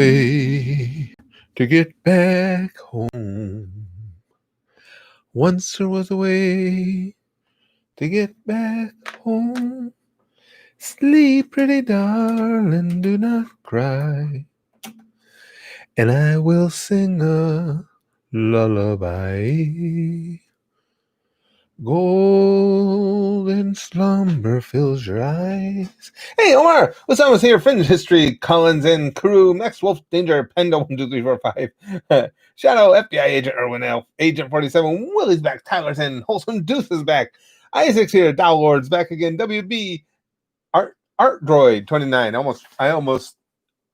way to get back home. Once there was a way to get back home. Sleep, pretty darling, do not cry. And I will sing a lullaby. Golden slumber fills your eyes. Hey, Omar, what's on with here? Fringe History, Collins and crew, Max Wolf, Danger, Pendo, 1, 2, 3, 4, 5. Shadow, FBI Agent Irwin Elf, Agent 47, Willie's back, Tyler's in, Wholesome Deuce is back. Isaac's here, Dow Lord's back again, WB, Art Droid 29. I almost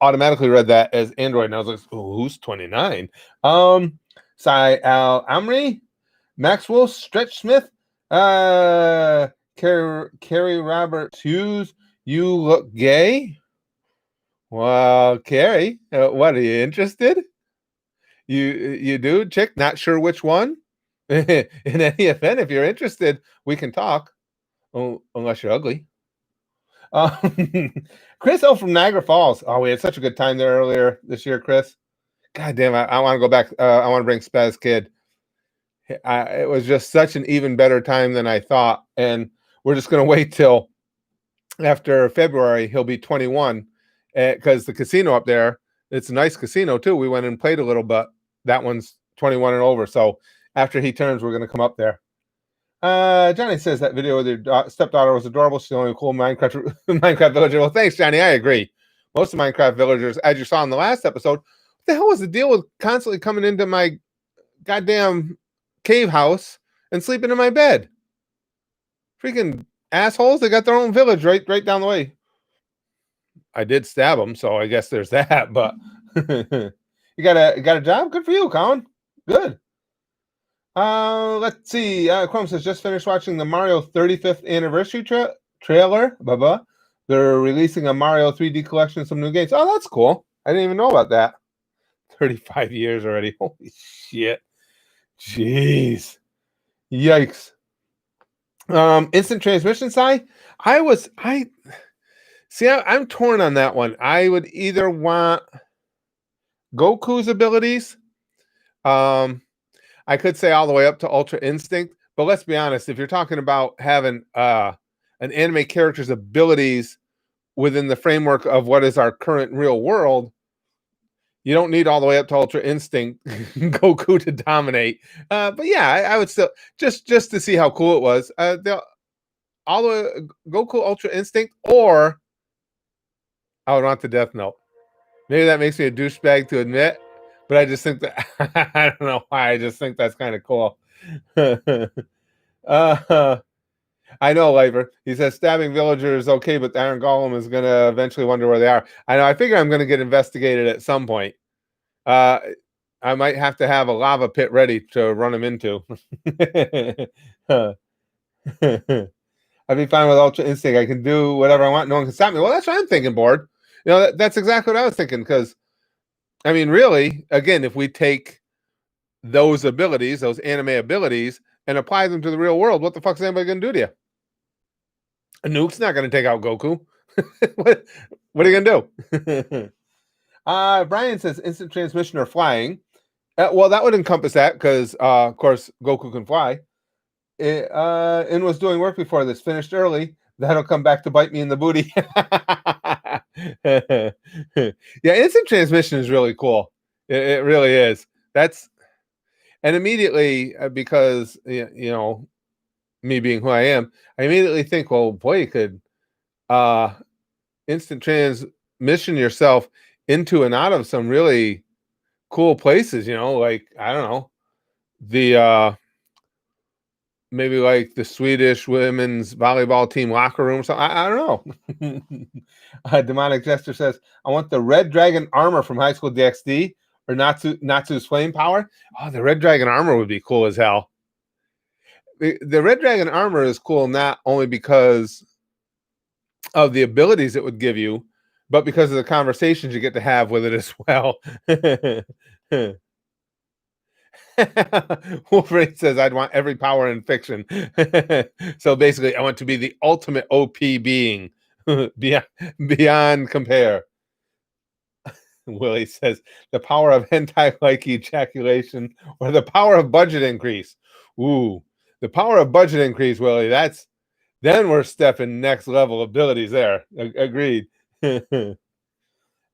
automatically read that as Android, and I was like, oh, who's 29? Sai Al Amri, Max Wolf, Stretch Smith, Carrie Robert Hughes, you look gay. Well, Carrie, what, are you interested? You do, chick? Not sure which one? In any event, if you're interested, we can talk. Oh, unless you're ugly. Chris O from Niagara Falls. Oh, we had such a good time there earlier this year, Chris. God damn, I want to go back. I want to bring Spaz Kid. It was just such an even better time than I thought. And we're just going to wait till after February. He'll be 21 because the casino up there, it's a nice casino too. We went and played a little, but that one's 21 and over. So after he turns, we're going to come up there. Johnny says that video with your stepdaughter was adorable. She's the only cool Minecraft villager. Well, thanks, Johnny. I agree. Most of Minecraft villagers, as you saw in the last episode, what the hell was the deal with constantly coming into my goddamn cave house and sleeping in my bed? Freaking assholes! They got their own village right down the way. I did stab them, so I guess there's that. But you got a job? Good for you, Colin. Good. Let's see. Chrome says just finished watching the Mario 35th anniversary trailer. Blah. They're releasing a Mario 3D collection of some new games. Oh, that's cool. I didn't even know about that. 35 years already. Holy shit. Jeez. Yikes. Instant transmission side. I'm torn on that one. I would either want Goku's abilities. I could say all the way up to Ultra Instinct, but let's be honest. If you're talking about having an anime character's abilities within the framework of what is our current real world, you don't need all the way up to Ultra Instinct Goku to dominate. But yeah, I would still just to see how cool it was. All the way, Goku Ultra Instinct, or I would want the Death Note. Maybe that makes me a douchebag to admit, but I just think that I don't know why. I just think that's kind of cool. I know, Lifer. He says stabbing villagers is okay, but Iron Golem is going to eventually wonder where they are. I know. I figure I'm going to get investigated at some point. I might have to have a lava pit ready to run him into. I'd be fine with Ultra Instinct. I can do whatever I want. No one can stop me. Well, that's what I'm thinking, Board. You know, that's exactly what I was thinking. Because, I mean, really, again, if we take those abilities, those anime abilities, and apply them to the real world, what the fuck is anybody going to do to you? A nuke's not going to take out Goku. what are you going to do? Brian says instant transmission or flying. Well, that would encompass that because, of course, Goku can fly. And was doing work before this. Finished early. That'll come back to bite me in the booty. Yeah, instant transmission is really cool. It really is. And immediately, because you know, me being who I am, I immediately think, well, boy, you could instant transmission yourself into and out of some really cool places. You know, like I don't know, the maybe like the Swedish women's volleyball team locker room. So I don't know. Demonic Jester says, I want the Red Dragon armor from High School DxD or Natsu's flame power. Oh, the Red Dragon armor would be cool as hell. The Red Dragon armor is cool not only because of the abilities it would give you, but because of the conversations you get to have with it as well. Wolverine says, I'd want every power in fiction. So basically, I want to be the ultimate OP being beyond compare. Willie says the power of hentai-like ejaculation or the power of budget increase. Ooh, the power of budget increase, Willie. Then we're stepping next level abilities there. Agreed.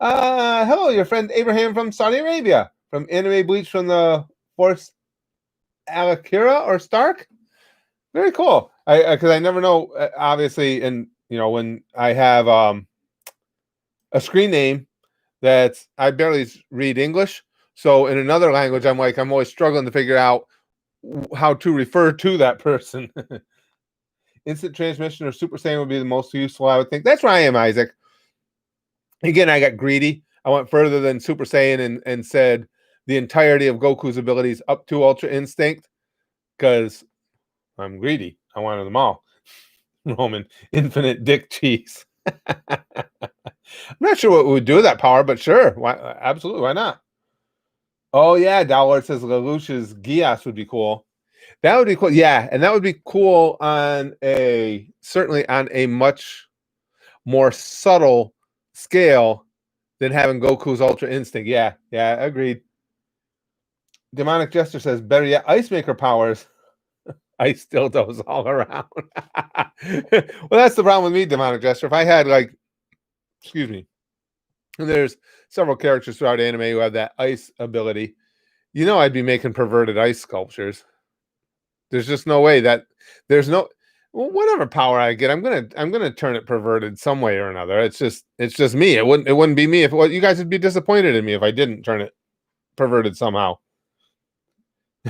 Hello, your friend Abraham from Saudi Arabia, from Anime Bleach from the Force Alakira or Stark. Very cool. Because I never know, obviously, and when I have a screen name that's I barely read English, so in another language, I'm always struggling to figure out how to refer to that person. Instant transmission or Super Saiyan would be the most useful, I would think. That's where I am, Isaac. Again, I got greedy. I went further than Super Saiyan and said the entirety of Goku's abilities up to Ultra Instinct because I'm greedy. I wanted them all. Roman, infinite dick cheese. I'm not sure what we would do with that power, but sure. Why, absolutely. Why not? Oh, yeah. Downward says Lelouch's Gias would be cool. That would be cool. Yeah. And that would be cool certainly on a much more subtle scale than having Goku's Ultra Instinct. Yeah. Yeah. Agreed. Demonic Jester says, better yet, Ice Maker powers. Ice dildos all around. Well, that's the problem with me, Demonic Jester. If I had excuse me, and there's several characters throughout anime who have that ice ability, I'd be making perverted ice sculptures. There's just no way whatever power I get, I'm gonna turn it perverted some way or another. It's just me. It wouldn't be me you guys would be disappointed in me if I didn't turn it perverted somehow.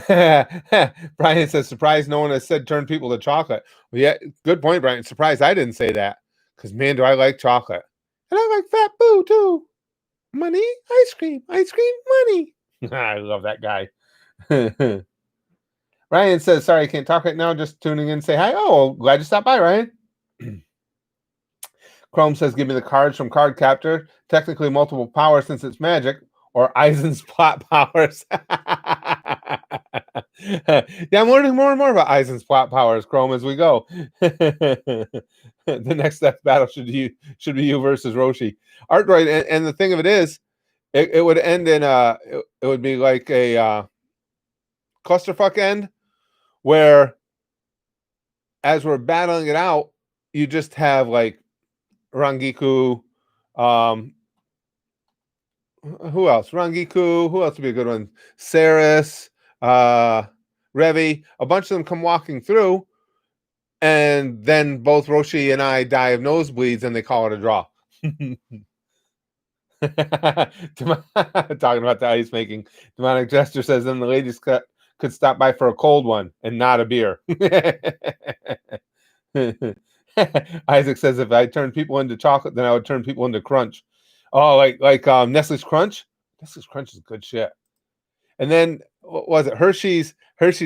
Brian says, surprised no one has said turn people to chocolate. Well, yeah, good point, Brian. Surprised I didn't say that. Because, man, do I like chocolate. And I like Fat Boo, too. Money, ice cream, money. I love that guy. Ryan says, sorry, I can't talk right now. Just tuning in, say hi. Oh, glad you stopped by, Ryan. Chrome says, give me the cards from Card Captor. Technically multiple powers since it's magic. Or Aizen's plot powers. Yeah, I'm learning more and more about Aizen's plot powers, Chrome, as we go. The next step battle should be you versus Roshi. Artroid, and the thing of it is, it would end in it would be like a clusterfuck end, where as we're battling it out, you just have like Rangiku, who else? Rangiku. Who else would be a good one? Saris, Revi. A bunch of them come walking through, and then both Roshi and I die of nosebleeds, and they call it a draw. Talking about the ice making. Demonic Gesture says, then the ladies could stop by for a cold one and not a beer. Isaac says, if I turn people into chocolate, then I would turn people into crunch. Oh, like Nestle's Crunch. Nestle's Crunch is good shit. And then what was it? Hershey's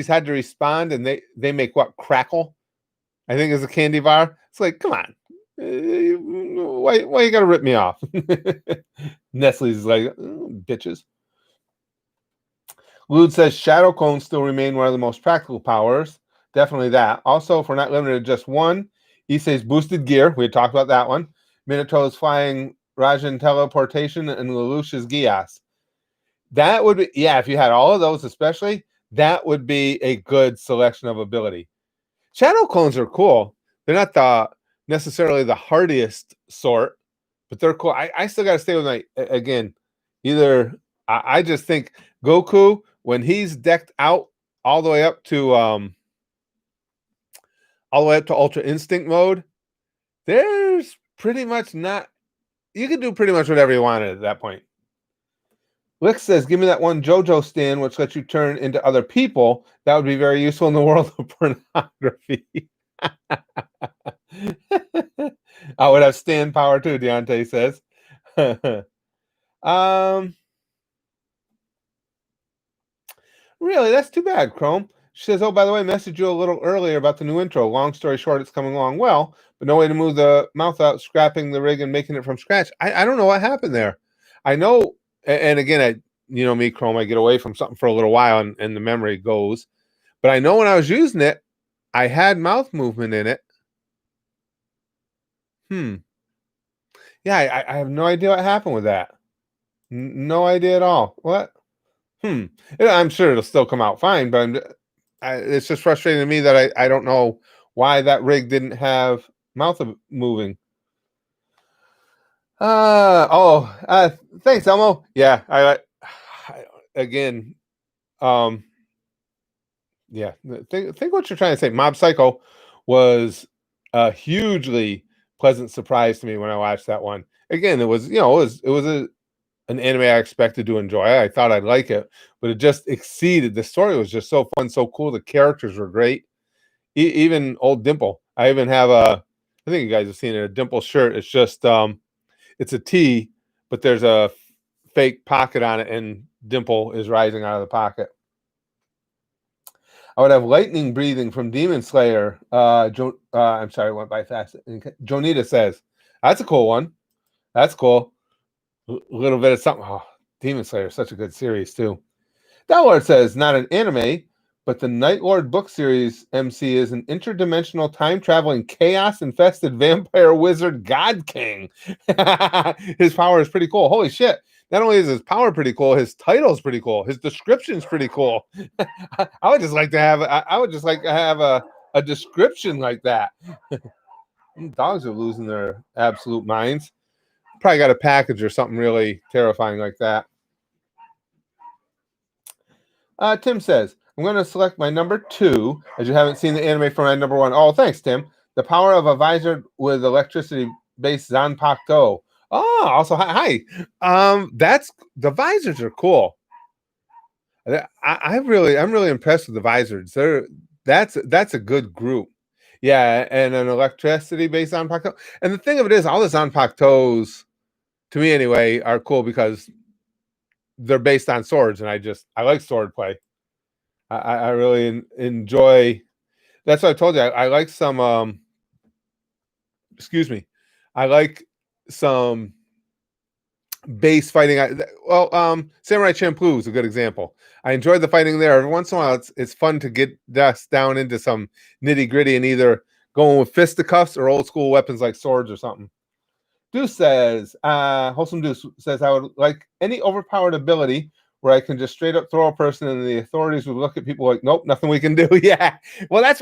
had to respond, and they make what? Crackle, I think, is a candy bar. It's like, come on, why you gotta rip me off? Nestle's is like, bitches. Lude says shadow clones still remain one of the most practical powers. Definitely that. Also, if we're not limited to just one, Issei's boosted gear. We had talked about that one. Minato's flying Rajan teleportation and Lelouch's Gias. That would be, yeah, if you had all of those, especially, that would be a good selection of ability. Shadow clones are cool. They're not necessarily the hardiest sort, but they're cool. I still got to stay with my, again, I just think Goku, when he's decked out all the way up to Ultra Instinct mode, there's pretty much not, you can do pretty much whatever you wanted at that point. Lick says, give me that one JoJo stand which lets you turn into other people. That would be very useful in the world of pornography. I would have stand power too, Deontay says. Really, that's too bad, Chrome. She says, oh, by the way, I messaged you a little earlier about the new intro. Long story short, it's coming along well, but no way to move the mouth out, scrapping the rig and making it from scratch. I don't know what happened there. I know, and again, me, Chrome, I get away from something for a little while and the memory goes. But I know when I was using it, I had mouth movement in it. Yeah, I have no idea what happened with that. No idea at all. What? Yeah, I'm sure it'll still come out fine, but it's just frustrating to me that I don't know why that rig didn't have mouth moving. Thanks, Elmo. Yeah, I again, um, yeah. Think what you're trying to say. Mob Psycho was a hugely pleasant surprise to me when I watched that one. Again, it was an anime I expected to enjoy. I thought I'd like it, but it just exceeded. The story was just so fun, so cool. The characters were great. Even old Dimple. I even have I think you guys have seen it. A Dimple shirt. It's just it's a T, but there's a fake pocket on it, and Dimple is rising out of the pocket. I would have lightning breathing from Demon Slayer. I'm sorry, it went by fast. Jonita says that's a cool one. That's cool. A little bit of something. Oh, Demon Slayer is such a good series too. Downward says not an anime, but the Night Lord book series MC is an interdimensional time traveling chaos infested vampire wizard god king. His power is pretty cool. Holy shit. Not only is his power pretty cool, his title's pretty cool. His description's pretty cool. I would just like to have a description like that. Dogs are losing their absolute minds. Probably got a package or something really terrifying like that. Tim says, I'm going to select my number 2, as you haven't seen the anime for my number 1. Oh, thanks, Tim. The power of a visor with electricity-based Zanpakuto. Oh, also, hi. That's the visors are cool. I'm really impressed with the visors. That's a good group. Yeah, and an electricity-based Zanpakuto. And the thing of it is, all the Zanpakutos, to me anyway, are cool because they're based on swords, and I like sword play. I really enjoy. That's what I told you. I like some. Excuse me. I like some base fighting. Samurai Champloo is a good example. I enjoyed the fighting there. Every once in a while, it's fun to get us down into some nitty gritty and either going with fisticuffs or old school weapons like swords or something. Deuce says, Wholesome Deuce says, I would like any overpowered ability where I can just straight up throw a person and the authorities would look at people like, nope, nothing we can do. Yeah. Well, that's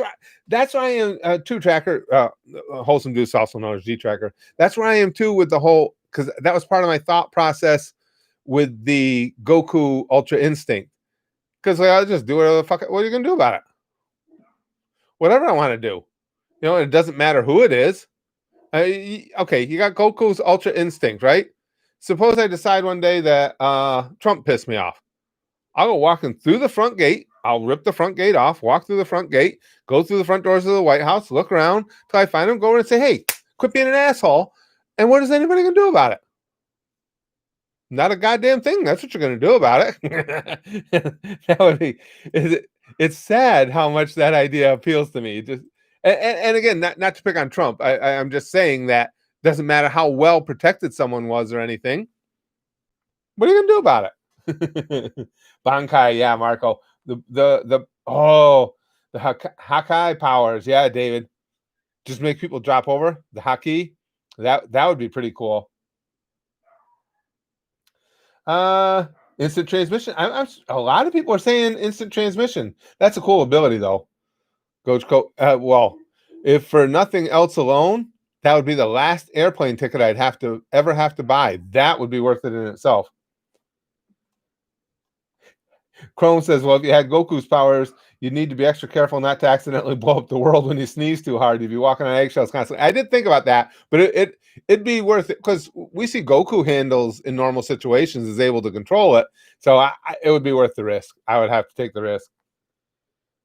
why I am Two Tracker, Wholesome Deuce, also known as G Tracker. That's where I am too with the whole, because that was part of my thought process with the Goku Ultra Instinct. Because like, I'll just do whatever the fuck. What are you gonna do about it? Whatever I want to do. It doesn't matter who it is. Okay, you got Goku's Ultra Instinct, right? Suppose I decide one day that Trump pissed me off. I'll go walking through the front gate. I'll rip the front gate off, walk through the front gate, go through the front doors of the White House, look around till I find him, go over and say, hey, quit being an asshole. And what is anybody going to do about it? Not a goddamn thing. That's what you're going to do about it. That would be. It's sad how much that idea appeals to me. And again, not to pick on Trump. I'm just saying that doesn't matter how well protected someone was or anything. What are you going to do about it? Bankai, yeah, Marco. The Hakai powers, yeah, David. Just make people drop over the haki. That would be pretty cool. Instant transmission. A lot of people are saying instant transmission. That's a cool ability, though. Coach, well, if for nothing else alone, that would be the last airplane ticket I'd ever have to buy. That would be worth it in itself. Chrome says, well, if you had Goku's powers, you'd need to be extra careful not to accidentally blow up the world when you sneeze too hard. You'd be walking on eggshells constantly. I did think about that, but it'd be worth it because we see Goku handles in normal situations is able to control it. So it would be worth the risk. I would have to take the risk.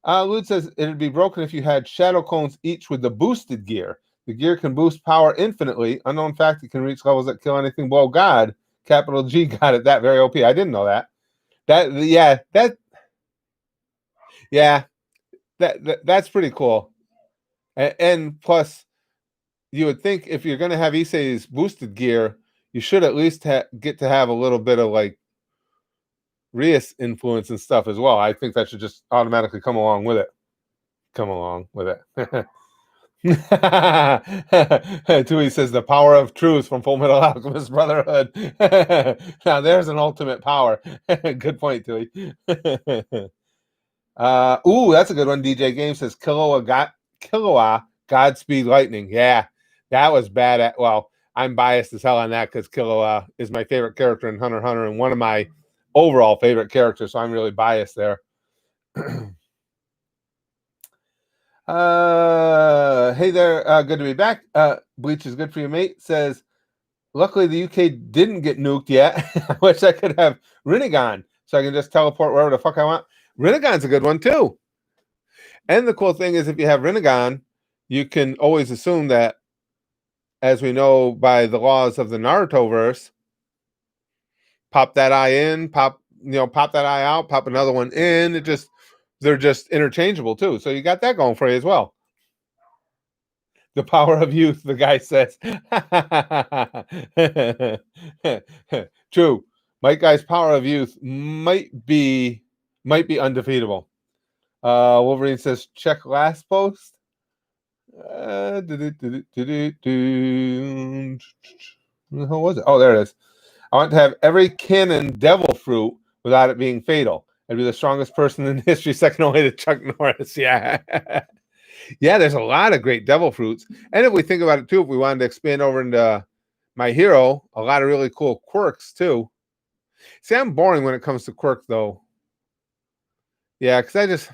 Lud says it'd be broken if you had shadow clones each with the boosted gear. The gear can boost power infinitely. Unknown fact, it can reach levels that kill anything below God. Capital G got it. That very OP. I didn't know that. That's pretty cool. And plus, you would think if you're going to have Issei's boosted gear, you should at least get to have a little bit of like Rias influence and stuff as well. I think that should just automatically come along with it. Tui says the power of truth from Full Metal Alchemist Brotherhood. Now there's an ultimate power. Good point, Tui. Ooh, that's a good one. DJ Game says Killua Godspeed Lightning. Yeah, that was bad. Well, I'm biased as hell on that because Killua is my favorite character in Hunter x Hunter and one of my overall favorite characters, so I'm really biased there. Hey there, good to be back. Bleach is good for you, mate. Says, luckily the UK didn't get nuked yet. I wish I could have Rinnegan so I can just teleport wherever the fuck I want. Rinnegan's a good one too. And the cool thing is, if you have Rinnegan, you can always assume that, as we know by the laws of the Naruto verse, pop that eye in, pop that eye out, pop another one in. They're just interchangeable too. So you got that going for you as well. The power of youth, the guy says. True. Mike Guy's power of youth might be undefeatable. Wolverine says, check last post. What was it? Oh, there it is. I want to have every cannon devil fruit without it being fatal. I'd be the strongest person in history, second only to Chuck Norris. Yeah. Yeah, there's a lot of great devil fruits. And if we think about it too, if we wanted to expand over into My Hero, a lot of really cool quirks too. See, I'm boring when it comes to quirks though. Yeah, because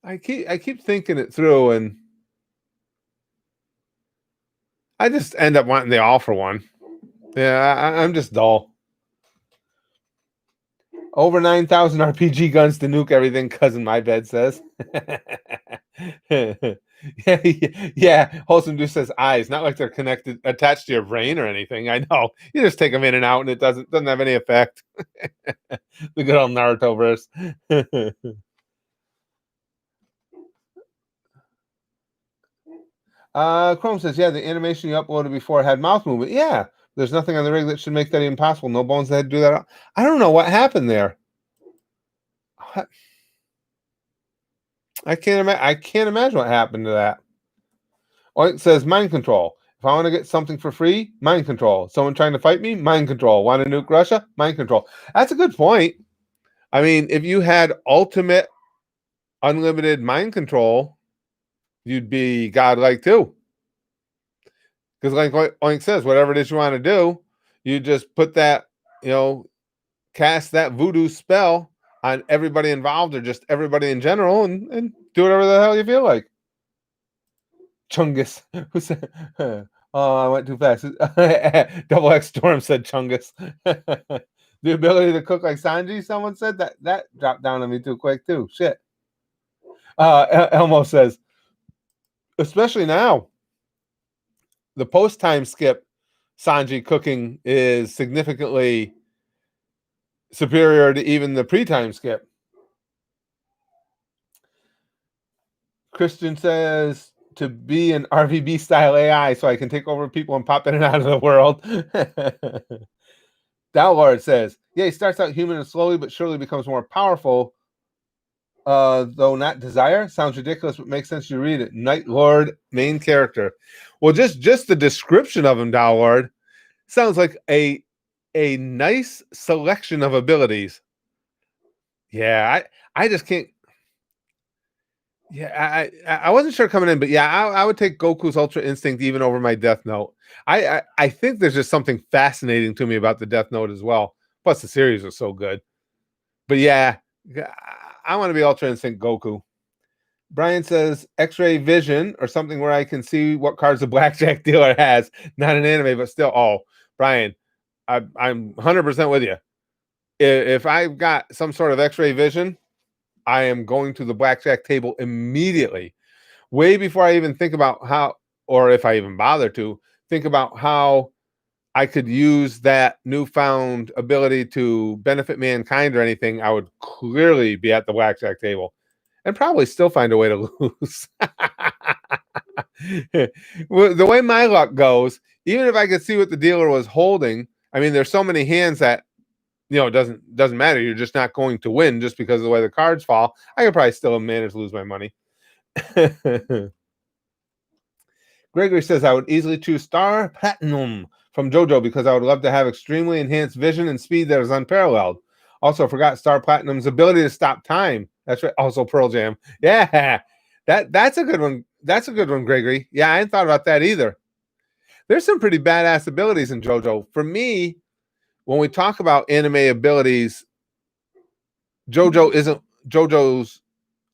I keep thinking it through and I just end up wanting the all for one. Yeah, I'm just dull. Over 9,000 RPG guns to nuke everything, cousin my bed says. Yeah. Wholesome Dude says eyes, not like they're connected, attached to your brain or anything. I know. You just take them in and out and it doesn't have any effect. The good old Naruto verse. Chrome says, yeah, the animation you uploaded before had mouth movement. Yeah. There's nothing on the rig that should make that impossible. No bones that had to do that. I don't know what happened there. I can't imagine what happened to that. Oink says mind control. If I want to get something for free, mind control. Someone trying to fight me, mind control. Want to nuke Russia? Mind control. That's a good point. I mean, if you had ultimate unlimited mind control, you'd be godlike too. Because like Oink says, whatever it is you want to do, you just put that, cast that voodoo spell on everybody involved or just everybody in general and do whatever the hell you feel like. Chungus. Who said? Oh, I went too fast. Double X Storm said Chungus. The ability to cook like Sanji, someone said that dropped down on me too quick too. Shit. Elmo says, especially now, the post time skip Sanji cooking is significantly superior to even the pre-time skip. Christian says to be an RVB style AI so I can take over people and pop in and out of the world. Downlord says, yeah, he starts out human and slowly but surely becomes more powerful, though not desire. Sounds ridiculous, but makes sense. You read it. Night Lord, main character. Well, just the description of him, Downlord, sounds like a nice selection of abilities. Yeah, I just can't. Yeah, I wasn't sure coming in, but yeah, I would take Goku's Ultra Instinct even over my Death Note. I think there's just something fascinating to me about the Death Note as well. Plus, the series was so good. But yeah, I want to be Ultra Instinct Goku. Brian says X-ray vision or something where I can see what cards the blackjack dealer has. Not an anime, but still. Oh, Brian, I'm 100% with you. If I've got some sort of X-ray vision, I am going to the blackjack table immediately, way before I even think about how, or if I even bother to think about how I could use that newfound ability to benefit mankind or anything. I would clearly be at the blackjack table and probably still find a way to lose. The way my luck goes, even if I could see what the dealer was holding, I mean, there's so many hands that it doesn't matter. You're just not going to win just because of the way the cards fall. I could probably still manage to lose my money. Gregory says, I would easily choose Star Platinum from JoJo because I would love to have extremely enhanced vision and speed that is unparalleled. Also, forgot Star Platinum's ability to stop time. That's right. Also, Pearl Jam. Yeah, that's a good one. That's a good one, Gregory. Yeah, I hadn't thought about that either. There's some pretty badass abilities in JoJo. For me, when we talk about anime abilities, JoJo's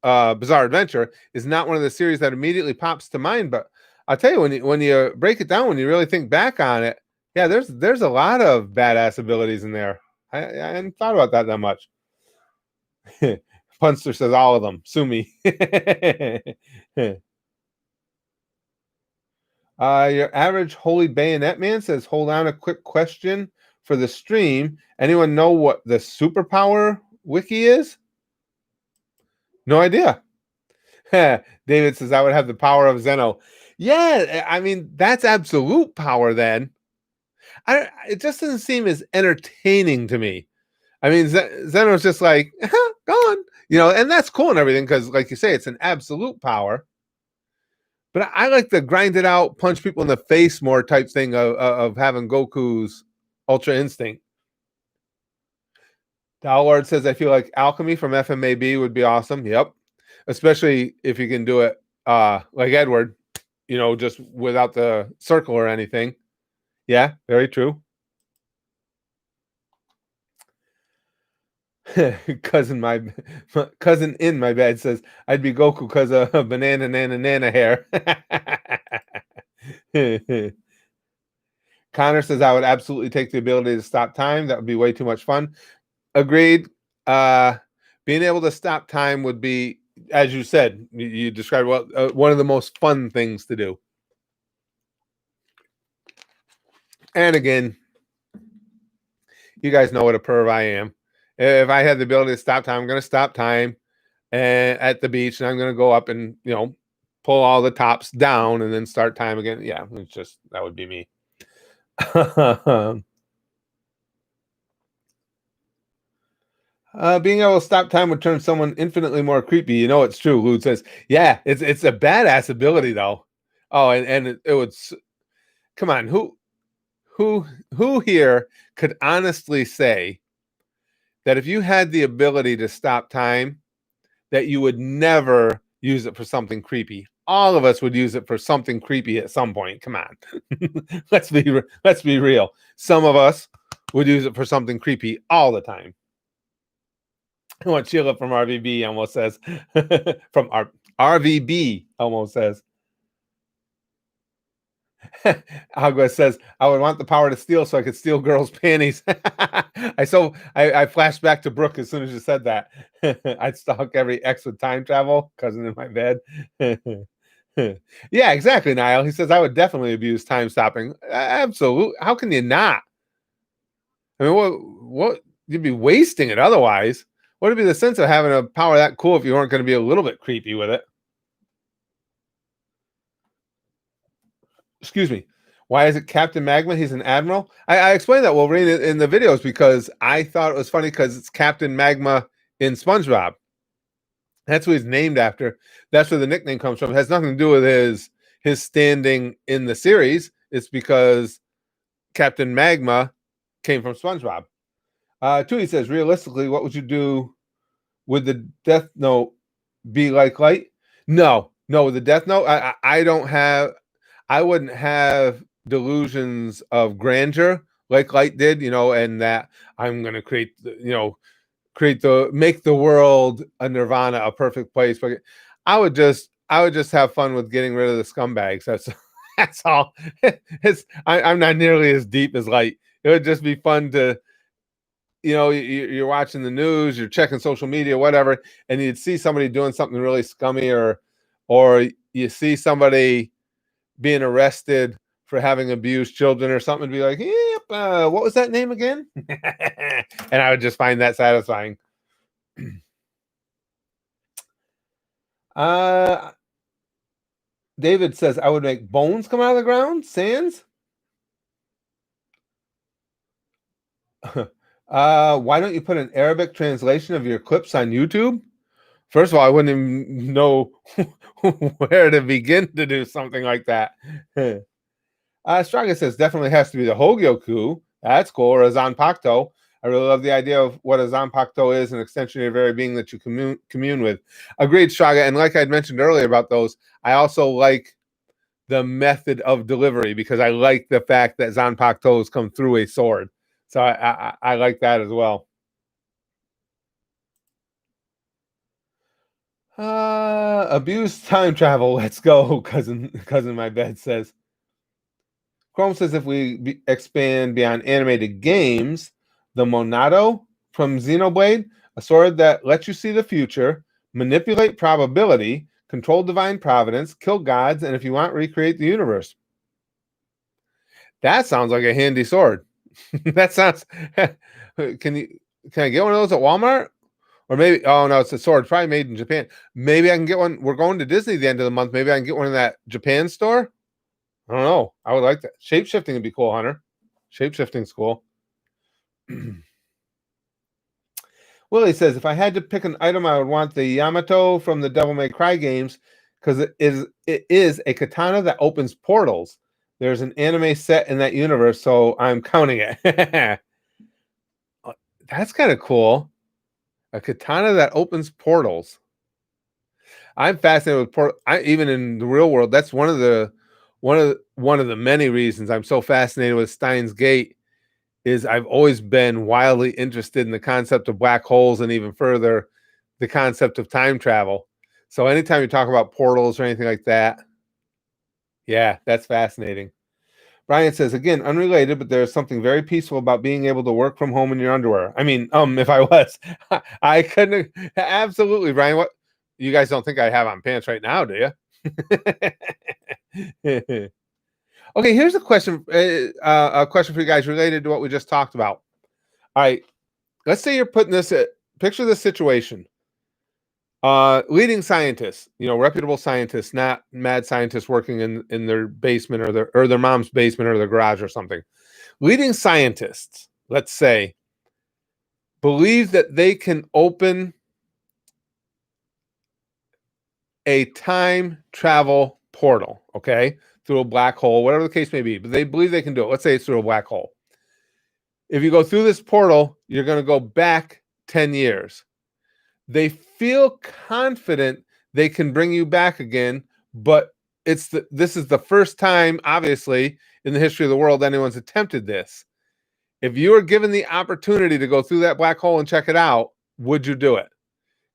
Bizarre Adventure is not one of the series that immediately pops to mind. But I'll tell you, when you break it down, when you really think back on it, yeah, there's a lot of badass abilities in there. I hadn't thought about that much. Punster says all of them. Sue me. Your average Holy Bayonet Man says, hold on, a quick question for the stream. Anyone know what the superpower wiki is? No idea. David says, I would have the power of Zeno. Yeah, I mean, that's absolute power then. It just doesn't seem as entertaining to me. I mean, Zeno's just like, gone. And that's cool and everything because, like you say, it's an absolute power. But I like the grind it out, punch people in the face more type thing of having Goku's Ultra Instinct. Dowlord says, I feel like Alchemy from FMAB would be awesome. Yep. Especially if you can do it like Edward, just without the circle or anything. Yeah, very true. cousin in my bed says, I'd be Goku because of banana nana hair. Connor says, I would absolutely take the ability to stop time. That would be way too much fun. Agreed. Being able to stop time would be, as you said, you described one of the most fun things to do. And again, you guys know what a perv I am. If I had the ability to stop time, I'm going to stop time at the beach, and I'm going to go up and pull all the tops down and then start time again. Yeah, it's just that would be me. Being able to stop time would turn someone infinitely more creepy. It's true. Lude says, yeah, it's a badass ability though. Oh, and it would. Come on, who here could honestly say that if you had the ability to stop time, that you would never use it for something creepy? All of us would use it for something creepy at some point. Come on, let's be real. Some of us would use it for something creepy all the time. What Sheila from RVB almost says, from RVB almost says. Agua says, I would want the power to steal so I could steal girls' panties. I flashed back to Brooke as soon as you said that. I'd stalk every ex with time travel, cousin in my bed. Yeah, exactly, Niall. He says, I would definitely abuse time stopping. Absolutely. How can you not? I mean, what you'd be wasting it otherwise. What would be the sense of having a power that cool if you weren't going to be a little bit creepy with it? Excuse me. Why is it Captain Magma? He's an admiral. I explained that, Wolverine, in the videos because I thought it was funny because it's Captain Magma in SpongeBob. That's what he's named after. That's where the nickname comes from. It has nothing to do with his standing in the series. It's because Captain Magma came from SpongeBob. Tui says, realistically, what would you do? Would the Death Note be like Light? No, with the Death Note, I wouldn't have delusions of grandeur like Light did, and that I'm going to make the world a nirvana, a perfect place. But I would just have fun with getting rid of the scumbags. That's all. I'm not nearly as deep as Light. It would just be fun to, you're watching the news, you're checking social media, whatever, and you'd see somebody doing something really scummy, or you see somebody being arrested for having abused children or something, be like, yep, what was that name again? And I would just find that satisfying. David says, I would make bones come out of the ground. Sands? Why don't you put an Arabic translation of your clips on YouTube? First of all, I wouldn't even know where to begin to do something like that. Straga says definitely has to be the Hogyoku. That's cool. Or a Zanpakuto. I really love the idea of what a Zanpakuto is, an extension of your very being that you commune with. Agreed, Straga. And like I'd mentioned earlier about those, I also like the method of delivery because I like the fact that Zanpakutos come through a sword. So I like that as well. Abuse time travel. Let's go, cousin. Cousin, my bed says. Chrome says if we expand beyond animated games, the Monado from Xenoblade, a sword that lets you see the future, manipulate probability, control divine providence, kill gods, and if you want, recreate the universe. That sounds like a handy sword. That sounds. Can I get one of those at Walmart? Or maybe, oh no, it's a sword, probably made in Japan. Maybe I can get one. We're going to Disney the end of the month. Maybe I can get one in that Japan store. I don't know. I would like that. Shape shifting would be cool, Hunter. Shape shifting's cool. Willie says, if I had to pick an item, I would want the Yamato from the Devil May Cry games because it is a katana that opens portals. There's an anime set in that universe, so I'm counting it. That's kind of cool. A katana that opens portals. I'm fascinated with even in the real world. That's one of the many reasons I'm so fascinated with Steins Gate. Is I've always been wildly interested in the concept of black holes and even further, the concept of time travel. So anytime you talk about portals or anything like that, yeah, that's fascinating. Brian says, again, unrelated, but there's something very peaceful about being able to work from home in your underwear. I mean, if I was, I couldn't. Absolutely, Brian. What? You guys don't think I have on pants right now, do you? Okay, here's a question. A question for you guys related to what we just talked about. All right, let's say you're putting this. Picture this situation. Leading scientists, reputable scientists, not mad scientists working in their basement or their mom's basement or their garage or something. Leading scientists, let's say, believe that they can open a time travel portal, okay, through a black hole, whatever the case may be, but they believe they can do it. Let's say it's through a black hole. If you go through this portal, you're going to go back 10 years. They feel confident they can bring you back again, but this is the first time, obviously, in the history of the world anyone's attempted this. If you were given the opportunity to go through that black hole and check it out, would you do it?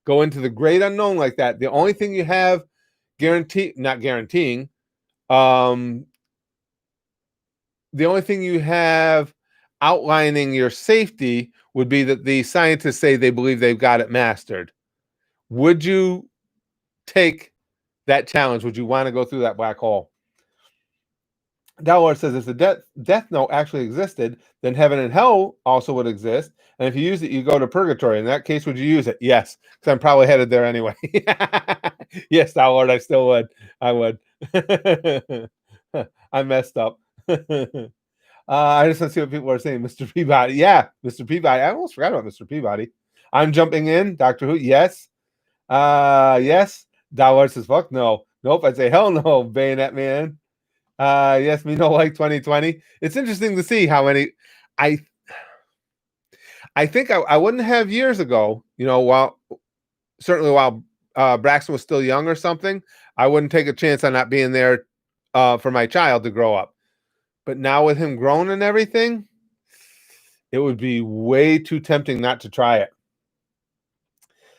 Go into the great unknown like that. The only thing you have not guaranteeing, the only thing you have outlining your safety would be that the scientists say they believe they've got it mastered. Would you take that challenge? Would you want to go through that black hole? Dalwar says if the death note actually existed, then heaven and hell also would exist. And if you use it, you go to purgatory. In that case, would you use it? Yes, because I'm probably headed there anyway. Yes, Dalwar, I still would. I would. I messed up. I just want to see what people are saying. Mr. Peabody. Yeah, Mr. Peabody. I almost forgot about Mr. Peabody. I'm jumping in. Doctor Who. Yes. Yes. Dalwar says, fuck no. Nope. I'd say hell no, Bayonet Man. Yes, me no like 2020. It's interesting to see how many I think I wouldn't have years ago, while Braxton was still young or something, I wouldn't take a chance on not being there for my child to grow up. But now with him grown and everything, it would be way too tempting not to try it.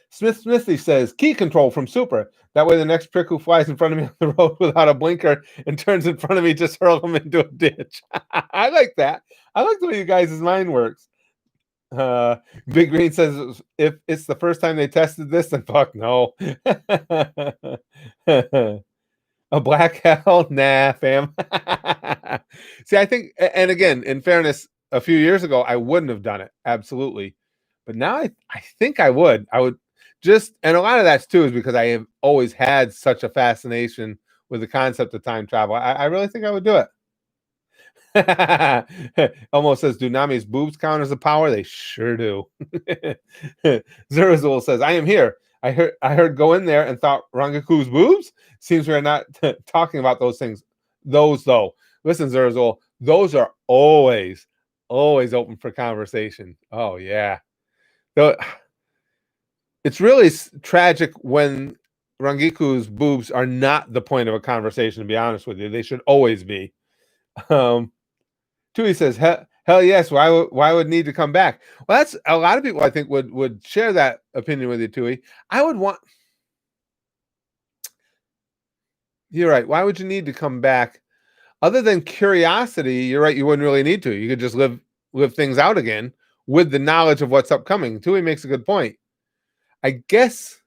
Smithy says, key control from Super. That way the next prick who flies in front of me on the road without a blinker and turns in front of me, just hurl him into a ditch. I like that. I like the way you guys' mind works. Big Green says, if it's the first time they tested this, then fuck no. A black hell? Nah, fam. See, I think, and again, in fairness, a few years ago, I wouldn't have done it. Absolutely. But now I think I would. I would and a lot of that too is because I have always had such a fascination with the concept of time travel. I really think I would do it. Almost says, do Nami's boobs count as a power? They sure do. Zerazul says, I am here. I heard go in there and thought Rangiku's boobs. Seems we're not talking about those things. Those though. Listen, Zerzul, those are always open for conversation. Oh yeah. Though it's really tragic when Rangiku's boobs are not the point of a conversation, to be honest with you. They should always be. Um Tui says, hell yes, why would need to come back? Well, that's a lot of people I think would share that opinion with you, Tui. I would want You're right. Why would you need to come back? Other than curiosity, you're right, you wouldn't really need to. You could just live things out again with the knowledge of what's upcoming. Tui makes a good point. I guess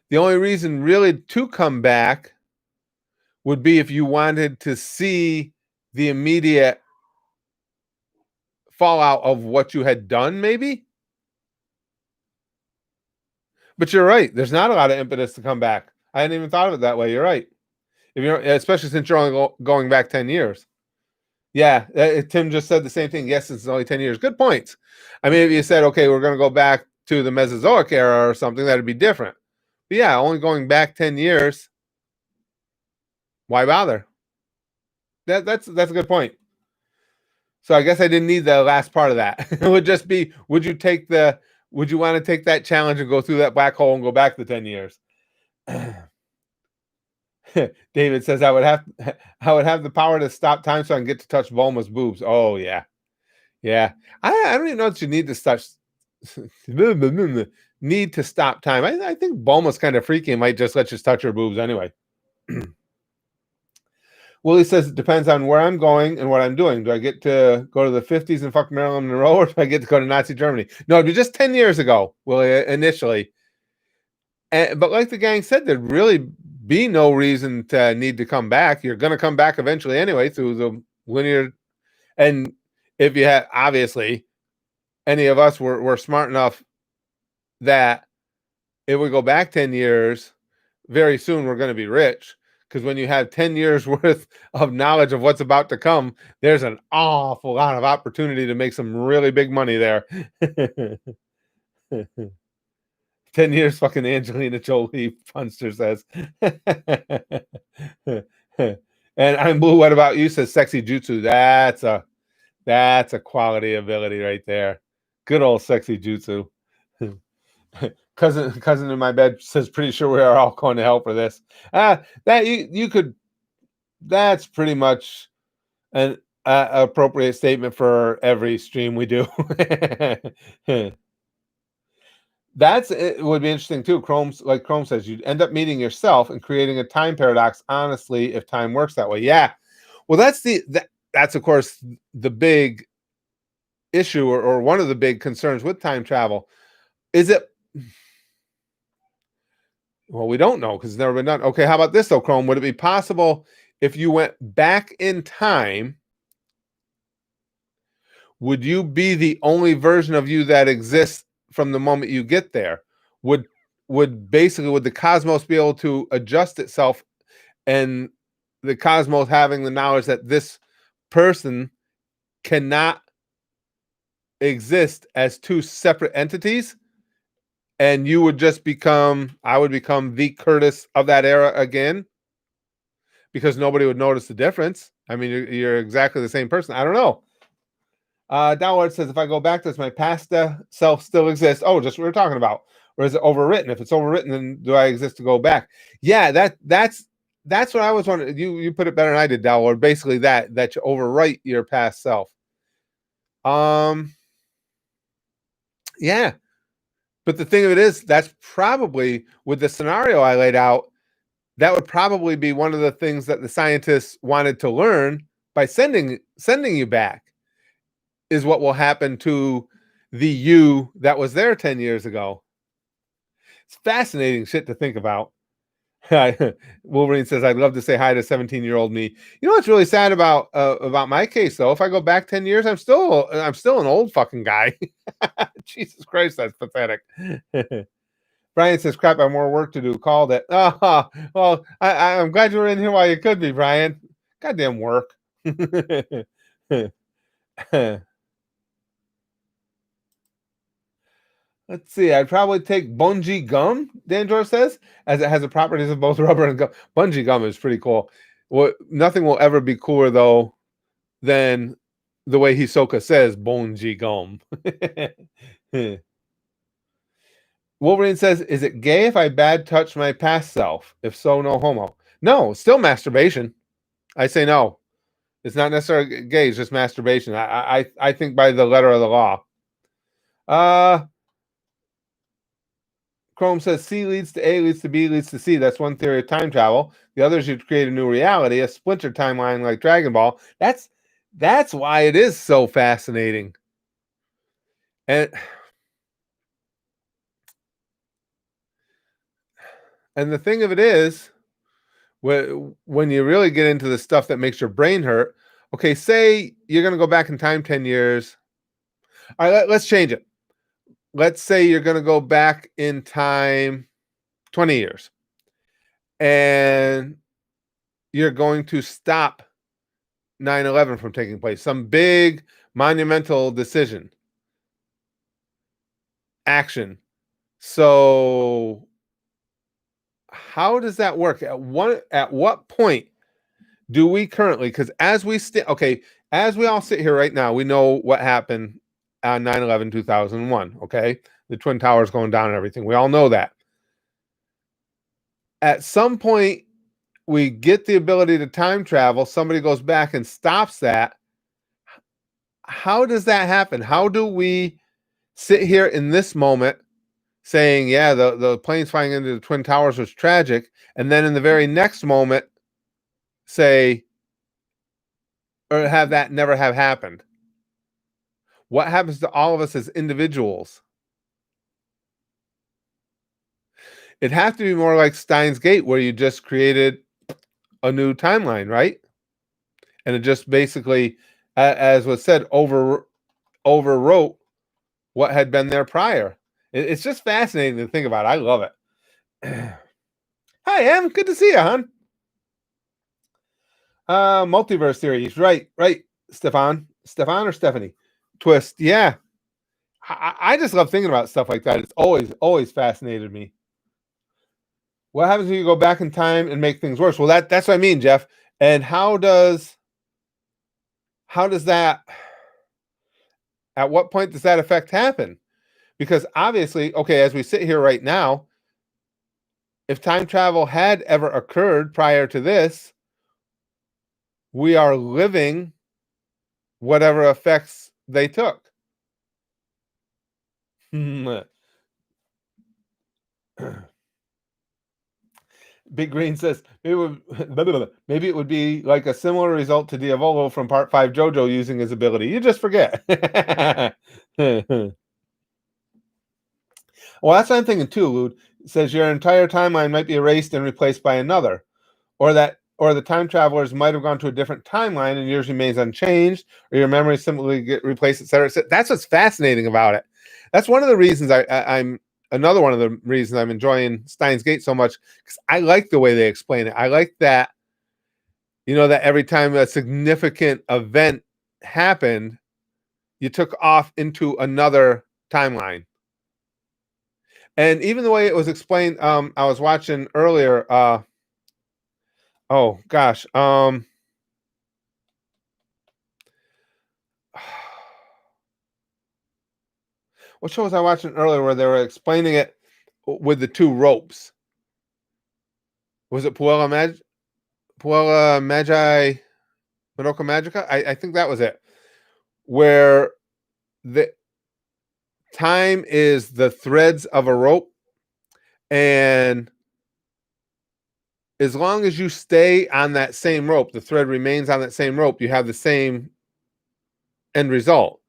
the only reason really to come back would be if you wanted to see the immediate fallout of what you had done, maybe. But you're right. There's not a lot of impetus to come back. I hadn't even thought of it that way. You're right. If you're, especially since you're only going back 10 years. Yeah, Tim just said the same thing. Yes, it's only 10 years. Good points. I mean, if you said, okay, we're going to go back to the Mesozoic era or something, that'd be different. But yeah, only going back 10 years. Why bother? That's a good point. So I guess I didn't need the last part of that. It would just be, would you want to take that challenge and go through that black hole and go back to 10 years? David says I would have the power to stop time so I can get to touch Bulma's boobs. Oh yeah. Yeah. I don't even know that you need to stop need to stop time. I think Bulma's kind of freaky and might just let you touch her boobs anyway. Willie says it depends on where I'm going and what I'm doing. Do I get to go to the 50s and fuck Marilyn Monroe, or do I get to go to Nazi Germany? No, it'd be just 10 years ago, Willie, initially. But like the gang said, there'd really be no reason to need to come back. You're going to come back eventually anyway through the linear. And if you had, obviously, any of us were smart enough that if we go back 10 years, very soon we're going to be rich. Because when you have 10 years worth of knowledge of what's about to come, there's an awful lot of opportunity to make some really big money there. 10 years, fucking Angelina Jolie, Funster says. And I'm Blue, what about you? Says Sexy Jutsu. That's a quality ability right there. Good old Sexy Jutsu. Cousin in my bed says, pretty sure we are all going to hell for this. That you could. That's pretty much an appropriate statement for every stream we do. It would be interesting too. Chrome says, you'd end up meeting yourself and creating a time paradox. Honestly, if time works that way, yeah. Well, that's of course the big issue, or one of the big concerns with time travel. Is it? Well, we don't know because it's never been done. Okay, how about this though, Chrome? Would it be possible if you went back in time? Would you be the only version of you that exists from the moment you get there? Would the cosmos be able to adjust itself, and the cosmos having the knowledge that this person cannot exist as two separate entities, and you would just I would become the Curtis of that era again, because nobody would notice the difference. I mean, you're exactly the same person. I don't know. Downward says, if I go back, does my past self still exist? Oh, just what we were talking about. Or is it overwritten? If it's overwritten, then do I exist to go back? Yeah, that's what I was wondering. You put it better than I did, Downward. Basically, that you overwrite your past self. Yeah. But the thing of it is, that's probably, with the scenario I laid out, that would probably be one of the things that the scientists wanted to learn by sending you back, is what will happen to the you that was there 10 years ago. It's fascinating shit to think about. Wolverine says, I'd love to say hi to 17-year-old me. You know what's really sad about my case, though? If I go back 10 years, I'm still an old fucking guy. Jesus Christ, that's pathetic. Brian says, crap, I have more work to do. Called it. Oh, well, I'm glad you were in here while you could be, Brian. Goddamn work. Let's see. I'd probably take bungee gum, Dan George says, as it has the properties of both rubber and gum. Bungee gum is pretty cool. Nothing will ever be cooler, though, than the way Hisoka says bungee gum. Wolverine says, is it gay if I bad touch my past self? If so, no homo. No, still masturbation. I say no. It's not necessarily gay, it's just masturbation. I think by the letter of the law. Chrome says C leads to A, leads to B, leads to C. That's one theory of time travel. The other is you create a new reality, a splinter timeline like Dragon Ball. That's why it is so fascinating. And the thing of it is, when you really get into the stuff that makes your brain hurt, okay, say you're going to go back in time 10 years. All right, let's change it. Let's say you're going to go back in time 20 years. And you're going to stop 9/11 from taking place. Some big monumental decision. Action. So how does that work? At what point do we currently, because as we all sit here right now, we know what happened on 9/11/2001. Okay, the Twin Towers going down and everything. We all know that. At some point, we get the ability to time travel. Somebody goes back and stops that. How does that happen? How do we sit here in this moment saying, yeah, the planes flying into the Twin Towers was tragic, and then in the very next moment say, or have that never have happened? What happens to all of us as individuals? It has to be more like Steins Gate, where you just created a new timeline, right? And it just basically, as was said, overwrote what had been there prior. It's just fascinating to think about. I love it. Hi, Em. Good to see you, hon. Multiverse theories. Right. Stefan or Stephanie? Twist. Yeah. I just love thinking about stuff like that. It's always fascinated me. What happens when you go back in time and make things worse? Well, that's what I mean, Jeff. And how does that, at what point does that effect happen? Because obviously, okay, as we sit here right now, if time travel had ever occurred prior to this, we are living whatever effects they took. Big Green says maybe it would be like a similar result to Diavolo from Part 5 JoJo using his ability. You just forget. Well, that's what I'm thinking too, Lude. It says your entire timeline might be erased and replaced by another. Or the time travelers might have gone to a different timeline and yours remains unchanged, or your memories simply get replaced, etc. That's what's fascinating about it. That's one of the reasons another one of the reasons I'm enjoying Steins Gate so much, because I like the way they explain it. I like that, that every time a significant event happened, you took off into another timeline. And even the way it was explained, I was watching earlier, oh gosh, what show was I watching earlier where they were explaining it with the two ropes? Was it Puella Magi, Madoka Magica? I think that was it. Where the time is the threads of a rope, and as long as you stay on that same rope, the thread remains on that same rope, you have the same end result.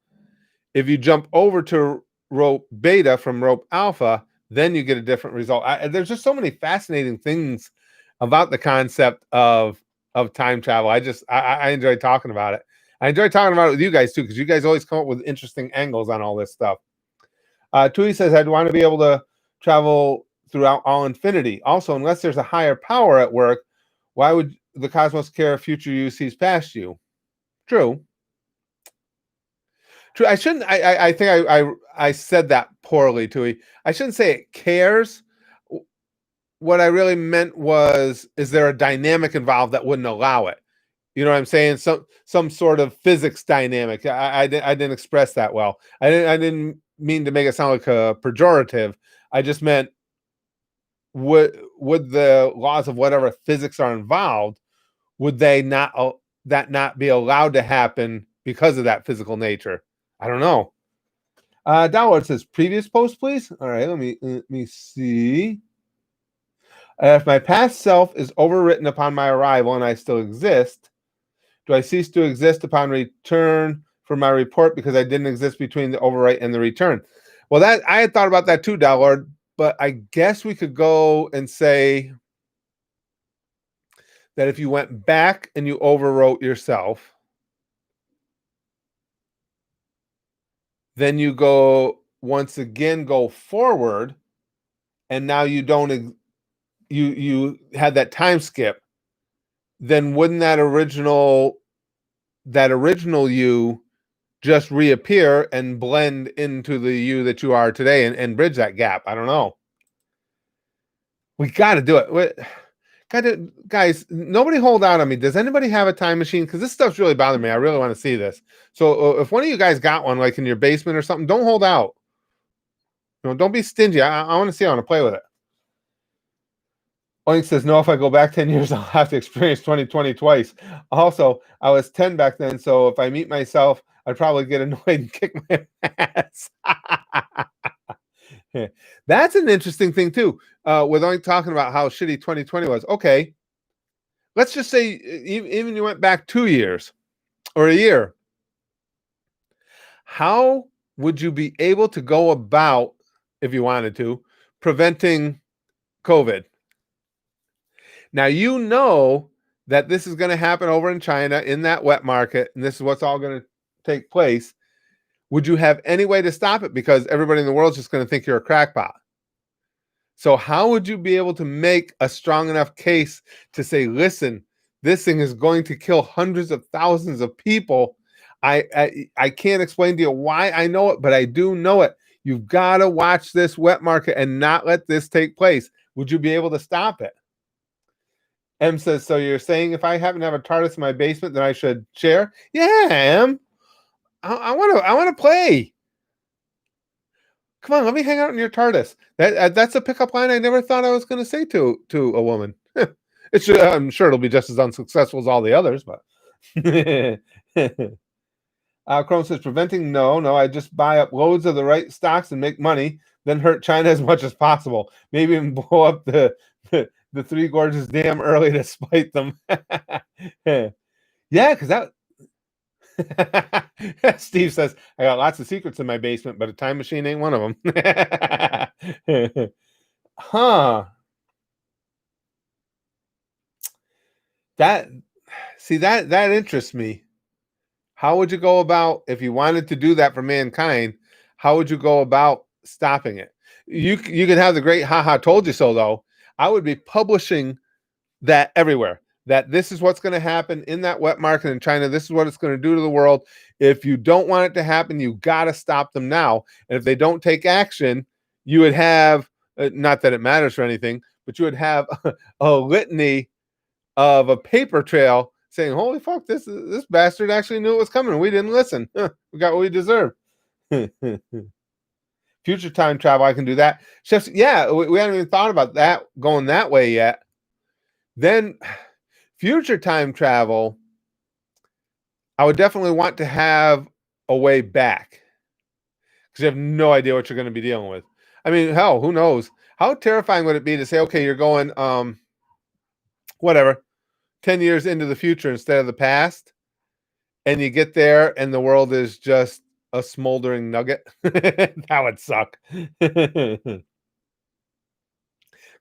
If you jump over to rope beta from rope alpha, then you get a different result. There's just so many fascinating things about the concept of time travel. I enjoy talking about it. I enjoy talking about it with you guys too, because you guys always come up with interesting angles on all this stuff. Tui says, I'd want to be able to travel throughout all infinity. Also, unless there's a higher power at work, why would the cosmos care if future you sees past you? True. True. I shouldn't. I think I said that poorly, Tui. I shouldn't say it cares. What I really meant was, is there a dynamic involved that wouldn't allow it? You know what I'm saying? Some sort of physics dynamic. I didn't express that well. I didn't mean to make it sound like a pejorative. I just meant, would the laws of whatever physics are involved, would they not that not be allowed to happen because of that physical nature? I don't know. Download says previous post, please. All right, let me see. If my past self is overwritten upon my arrival and I still exist, do I cease to exist upon return for my report because I didn't exist between the overwrite and the return? Well, that I had thought about that too, Download, but I guess we could go and say that if you went back and you overwrote yourself, then you go once again go forward, and now you don't you had that time skip. Then wouldn't that original you just reappear and blend into the you that you are today, and bridge that gap? I don't know. We got to do it. Guys, nobody hold out on me. Does anybody have a time machine? Because this stuff's really bothering me. I really want to see this. So if one of you guys got one, like in your basement or something, don't hold out. Don't be stingy. I want to see. I want to play with it. Oink says, no, if I go back 10 years, I'll have to experience 2020 twice. Also, I was 10 back then, so if I meet myself, I'd probably get annoyed and kick my ass. That's an interesting thing, too, with Oink talking about how shitty 2020 was. Okay, let's just say even you went back 2 years or a year. How would you be able to go about, if you wanted to, preventing COVID? Now, you know that this is going to happen over in China in that wet market, and this is what's all going to take place. Would you have any way to stop it? Because everybody in the world is just going to think you're a crackpot. So how would you be able to make a strong enough case to say, listen, this thing is going to kill hundreds of thousands of people? I can't explain to you why I know it, but I do know it. You've got to watch this wet market and not let this take place. Would you be able to stop it? M says, so you're saying if I happen to have a TARDIS in my basement, then I should share? Yeah, M. I want to play. Come on, let me hang out in your TARDIS. That's a pickup line I never thought I was going to say to a woman. I'm sure it'll be just as unsuccessful as all the others, but. Chrome says, preventing, no, I just buy up loads of the right stocks and make money, then hurt China as much as possible. Maybe even blow up the Three Gorges Dam early to spite them. Yeah, because that. Steve says, I got lots of secrets in my basement, but a time machine ain't one of them. Huh. That interests me. How would you go about, if you wanted to do that for mankind, how would you go about stopping it? You could have the great haha told you so, though. I would be publishing that everywhere, that this is what's going to happen in that wet market in China. This is what it's going to do to the world. If you don't want it to happen, you got to stop them now. And if they don't take action, you would have, not that it matters or anything, but you would have a litany of a paper trail saying, holy fuck, this bastard actually knew it was coming. We didn't listen. We got what we deserve. Future time travel, I can do that. Chefs, yeah, we haven't even thought about that going that way yet. Then future time travel, I would definitely want to have a way back, because you have no idea what you're going to be dealing with. I mean, hell, who knows? How terrifying would it be to say, okay, you're going, whatever, 10 years into the future instead of the past, and you get there and the world is just a smoldering nugget? That would suck.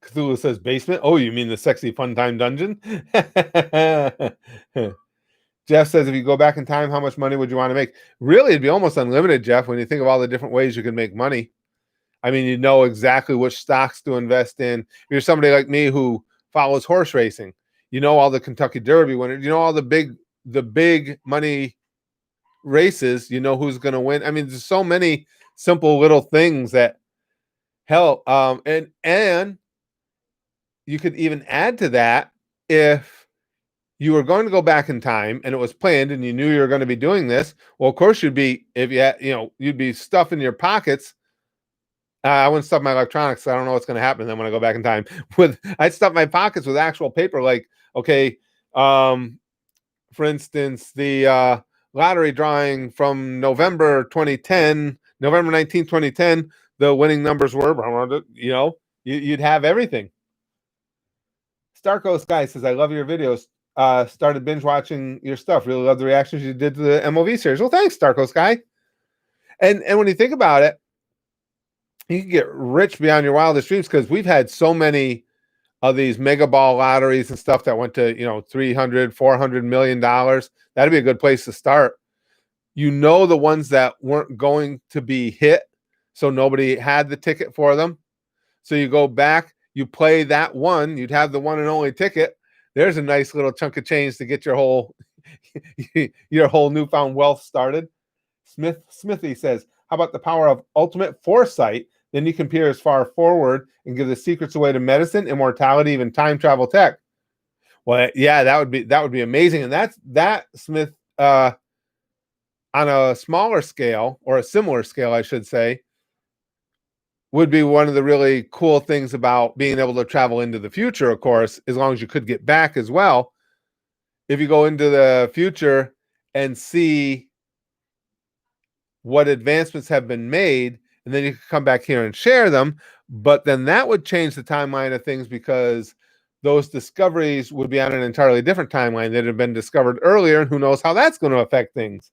Cthulhu says basement. Oh, you mean the sexy fun time dungeon? Jeff says, if you go back in time, how much money would you want to make? Really, it'd be almost unlimited, Jeff, when you think of all the different ways you can make money. I mean, you know exactly which stocks to invest in. You're somebody like me who follows horse racing. You know all the Kentucky Derby winners. You know all the big money races, you know who's going to win. I mean, there's so many simple little things that help. And you could even add to that, if you were going to go back in time and it was planned and you knew you were going to be doing this, well, of course you'd be, if you had, you'd be stuffing your pockets. I wouldn't stuff my electronics. So I don't know what's going to happen then when I go back in time. I'd stuff my pockets with actual paper. Like, okay, for instance, the lottery drawing from November 2010, November 19th, 2010, the winning numbers were, you'd have everything. Starco Sky says, I love your videos. Started binge watching your stuff. Really love the reactions you did to the MOV series. Well, thanks, Starco Sky. And when you think about it, you can get rich beyond your wildest dreams, because we've had so many of these mega ball lotteries and stuff that went to, $300, $400 million. That'd be a good place to start. The ones that weren't going to be hit, so nobody had the ticket for them. So you go back, you play that one, you'd have the one and only ticket. There's a nice little chunk of change to get your whole newfound wealth started. Smithy says, how about the power of ultimate foresight? Then you can peer as far forward and give the secrets away to medicine, immortality, even time travel tech. Well, yeah, that would be amazing. And that Smith, on a smaller scale, or a similar scale, I should say, would be one of the really cool things about being able to travel into the future, of course, as long as you could get back as well. If you go into the future and see what advancements have been made, and then you can come back here and share them, but then that would change the timeline of things, because those discoveries would be on an entirely different timeline that had been discovered earlier, and who knows how that's going to affect things.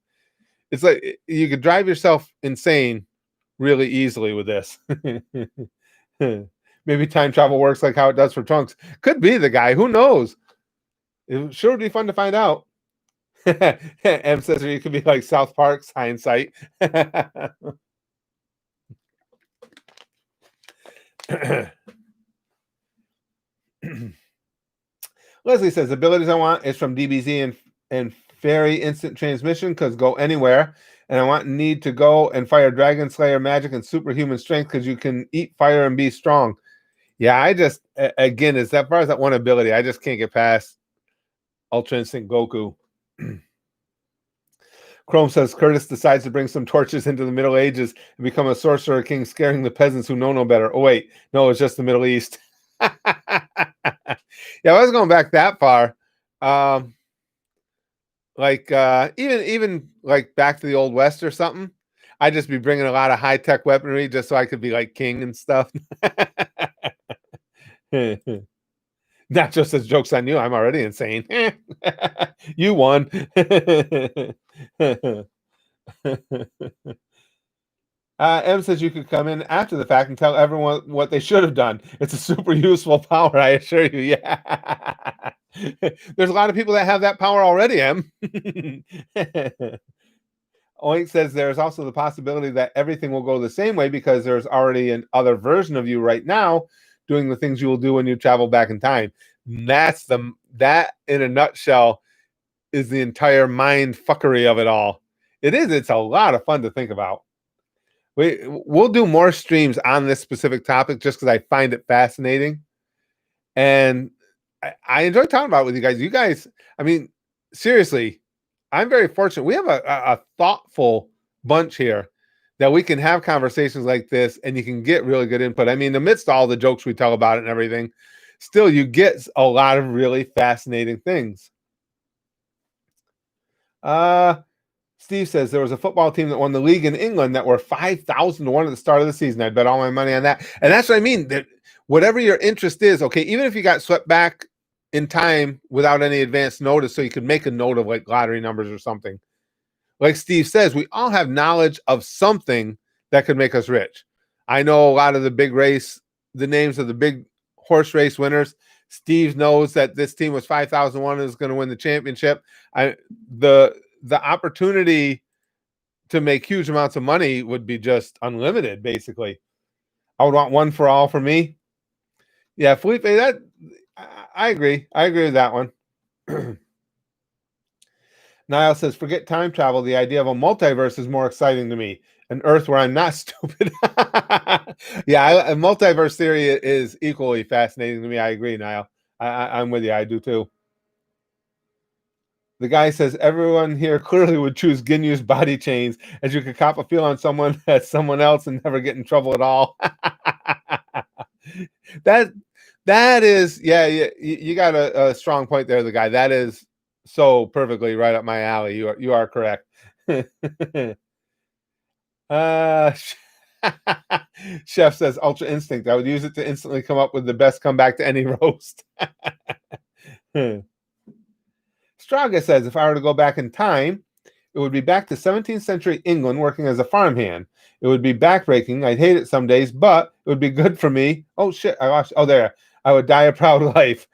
It's like you could drive yourself insane really easily with this. Maybe time travel works like how it does for Trunks. Could be the guy. Who knows? It sure would be fun to find out. M says, or you could be like South Park's hindsight. Leslie says, abilities I want is from DBZ and Fairy Instant Transmission, because go anywhere. And I need to go and fire Dragon Slayer magic and superhuman strength, because you can eat fire and be strong. Yeah, I just, again, as far as that one ability, I just can't get past Ultra Instinct Goku. Chrome says, Curtis decides to bring some torches into the Middle Ages and become a sorcerer king, scaring the peasants who know no better. Oh, wait. No, it's just the Middle East. Yeah, I was going back that far. Even like back to the Old West or something, I'd just be bringing a lot of high-tech weaponry just so I could be like king and stuff. Not just as jokes on you. I'm already insane. You won. M says you could come in after the fact and tell everyone what they should have done. It's a super useful power, I assure you. Yeah. There's a lot of people that have that power already, M. Oink says there's also the possibility that everything will go the same way, because there's already an other version of you right now doing the things you will do when you travel back in time. That in a nutshell is the entire mind fuckery of it all. It's a lot of fun to think about. We'll do more streams on this specific topic, just because I find it fascinating. And I enjoy talking about it with you guys. You guys, I mean, seriously, I'm very fortunate. We have a thoughtful bunch here that we can have conversations like this, and you can get really good input. I mean, amidst all the jokes we tell about it and everything, still you get a lot of really fascinating things. Steve says there was a football team that won the league in England that were 5,000 to 1 at the start of the season. I'd bet all my money on that. And that's what I mean. That whatever your interest is, okay, even if you got swept back in time without any advance notice, so you could make a note of like lottery numbers or something. Like Steve says, we all have knowledge of something that could make us rich. I know a lot of the names of the big horse race winners. Steve knows that this team was 5,001 and is going to win the championship. The opportunity to make huge amounts of money would be just unlimited, basically. I would want one for all for me. Yeah, Felipe, I agree. I agree with that one. Niall says, forget time travel. The idea of a multiverse is more exciting to me. An Earth where I'm not stupid. Yeah, multiverse theory is equally fascinating to me. I agree, Niall. I'm with you. I do too. The guy says everyone here clearly would choose Ginyu's body chains, as you could cop a feel on someone as someone else and never get in trouble at all. that that is, yeah, you got a strong point there, the guy. That is so perfectly right up my alley. You are correct. uh Chef says Ultra Instinct. I would use it to instantly come up with the best comeback to any roast. Straga says if I were to go back in time, it would be back to 17th century England working as a farmhand. It would be backbreaking. I'd hate it some days, but it would be good for me. Oh shit, I lost. Oh, there. I would die a proud life.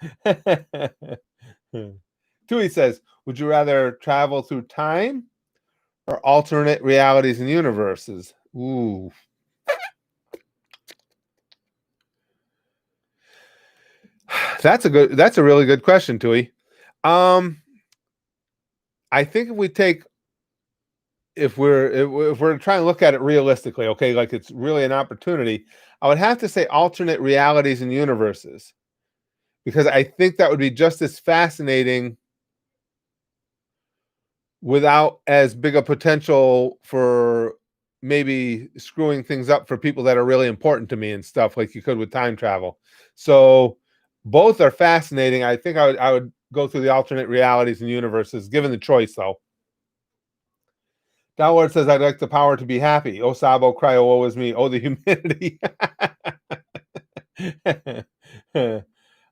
Tui says, would you rather travel through time or alternate realities and universes? Ooh. That's a really good question, Tui. I think if we're trying to look at it realistically, okay, like it's really an opportunity, I would have to say alternate realities and universes, because I think that would be just as fascinating without as big a potential for maybe screwing things up for people that are really important to me and stuff, like you could with time travel. So both are fascinating. I think I would go through the alternate realities and universes given the choice, though. Downward says, I'd like the power to be happy. Oh, Sabo, cry, oh, woe is me. Oh, the humanity.